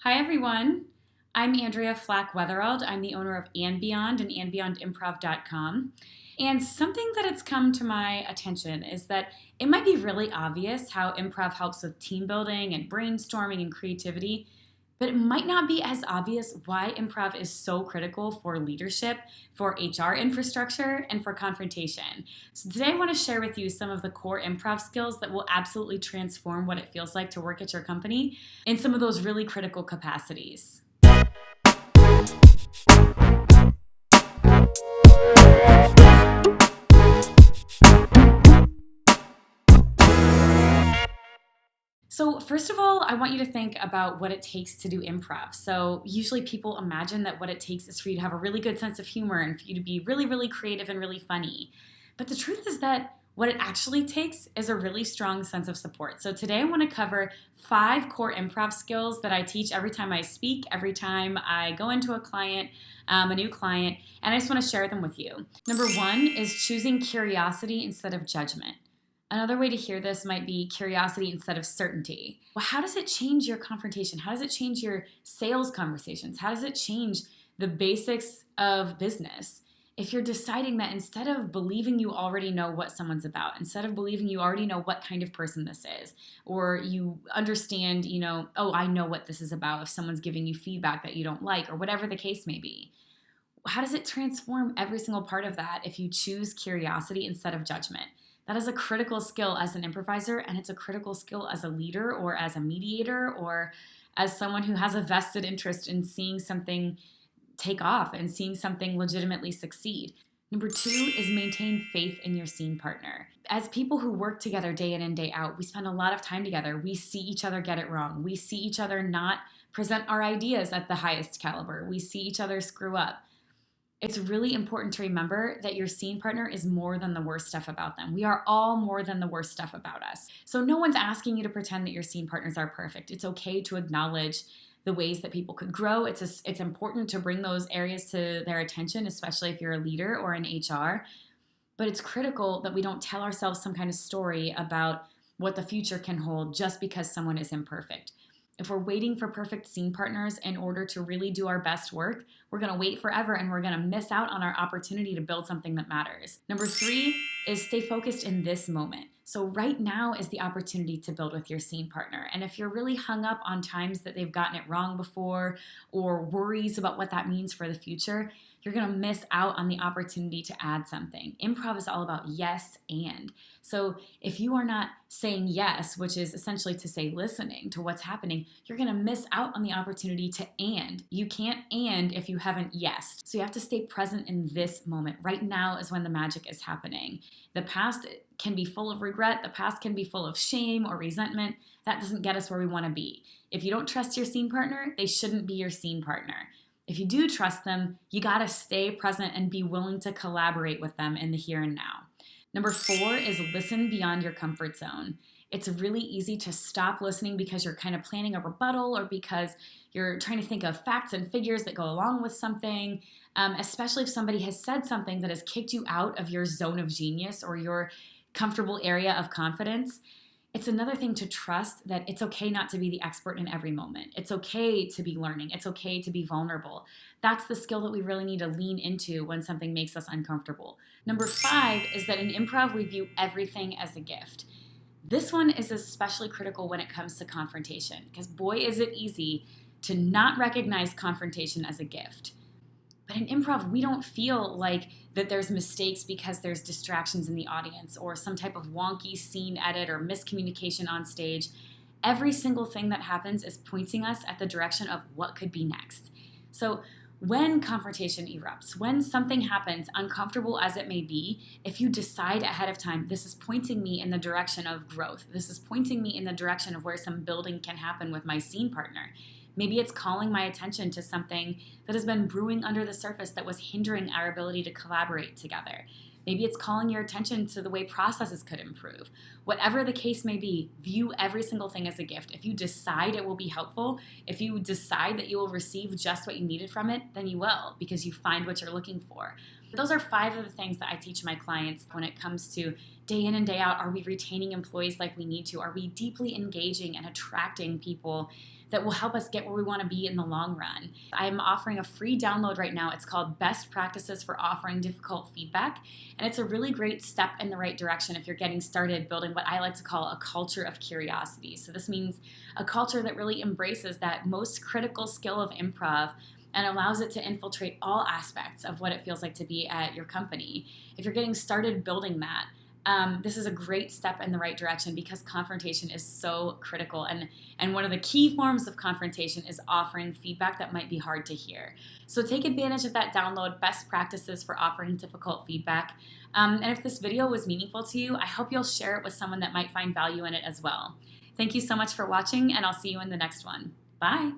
Hi, everyone. I'm Andrea Flack-Wetherald. I'm the owner of And Beyond and andbeyondimprov.com. And something that has come to my attention is that it might be really obvious how improv helps with team building and brainstorming and creativity, but it might not be as obvious why improv is so critical for leadership, for HR infrastructure, and for confrontation. So today I want to share with you some of the core improv skills that will absolutely transform what it feels like to work at your company in some of those really critical capacities. So, first of all, I want you to think about what it takes to do improv. So, usually people imagine that what it takes is for you to have a really good sense of humor and for you to be really, really creative and really funny. But the truth is that what it actually takes is a really strong sense of support. So, today I want to cover 5 core improv skills that I teach every time I speak, every time I go into a client, a new client, and I just want to share them with you. Number 1 is choosing curiosity instead of judgment. Another way to hear this might be curiosity instead of certainty. Well, how does it change your confrontation? How does it change your sales conversations? How does it change the basics of business? If you're deciding that instead of believing you already know what someone's about, instead of believing you already know what kind of person this is, or you understand, oh, I know what this is about if someone's giving you feedback that you don't like, or whatever the case may be. How does it transform every single part of that if you choose curiosity instead of judgment? That is a critical skill as an improviser, and it's a critical skill as a leader or as a mediator or as someone who has a vested interest in seeing something take off and seeing something legitimately succeed. Number 2 is maintain faith in your scene partner. As people who work together day in and day out, we spend a lot of time together. We see each other get it wrong. We see each other not present our ideas at the highest caliber. We see each other screw up. It's really important to remember that your scene partner is more than the worst stuff about them. We are all more than the worst stuff about us. So no one's asking you to pretend that your scene partners are perfect. It's okay to acknowledge the ways that people could grow. It's important to bring those areas to their attention, especially if you're a leader or in HR. But it's critical that we don't tell ourselves some kind of story about what the future can hold just because someone is imperfect. If we're waiting for perfect scene partners in order to really do our best work, we're going to wait forever and we're going to miss out on our opportunity to build something that matters. Number 3 is stay focused in this moment. So right now is the opportunity to build with your scene partner. And if you're really hung up on times that they've gotten it wrong before or worries about what that means for the future, you're going to miss out on the opportunity to add something. Improv is all about yes and. So if you are not saying yes, which is essentially to say listening to what's happening, you're going to miss out on the opportunity to and. You can't and if you haven't yesed. So you have to stay present in this moment. Right now is when the magic is happening. The past can be full of regret. The past can be full of shame or resentment. That doesn't get us where we want to be. If you don't trust your scene partner, they shouldn't be your scene partner. If you do trust them, you got to stay present and be willing to collaborate with them in the here and now. Number 4 is listen beyond your comfort zone. It's really easy to stop listening because you're kind of planning a rebuttal or because you're trying to think of facts and figures that go along with something, especially if somebody has said something that has kicked you out of your zone of genius or your comfortable area of confidence. It's another thing to trust that it's okay not to be the expert in every moment. It's okay to be learning. It's okay to be vulnerable. That's the skill that we really need to lean into when something makes us uncomfortable. Number 5 is that in improv, we view everything as a gift. This one is especially critical when it comes to confrontation, because boy, is it easy to not recognize confrontation as a gift. But in improv, we don't feel like that there's mistakes because there's distractions in the audience or some type of wonky scene edit or miscommunication on stage. Every single thing that happens is pointing us at the direction of what could be next. So when confrontation erupts, when something happens, uncomfortable as it may be, if you decide ahead of time, this is pointing me in the direction of growth. This is pointing me in the direction of where some building can happen with my scene partner. Maybe it's calling my attention to something that has been brewing under the surface that was hindering our ability to collaborate together. Maybe it's calling your attention to the way processes could improve. Whatever the case may be, view every single thing as a gift. If you decide it will be helpful, if you decide that you will receive just what you needed from it, then you will, because you find what you're looking for. Those are 5 of the things that I teach my clients when it comes to day in and day out, are we retaining employees like we need to? Are we deeply engaging and attracting people that will help us get where we want to be in the long run? I'm offering a free download right now. It's called Best Practices for Offering Difficult Feedback. And it's a really great step in the right direction if you're getting started building what I like to call a culture of curiosity. So this means a culture that really embraces that most critical skill of improv and allows it to infiltrate all aspects of what it feels like to be at your company. If you're getting started building that, this is a great step in the right direction because confrontation is so critical. And one of the key forms of confrontation is offering feedback that might be hard to hear. So take advantage of that download, Best Practices for Offering Difficult Feedback. And if this video was meaningful to you, I hope you'll share it with someone that might find value in it as well. Thank you so much for watching, and I'll see you in the next one. Bye.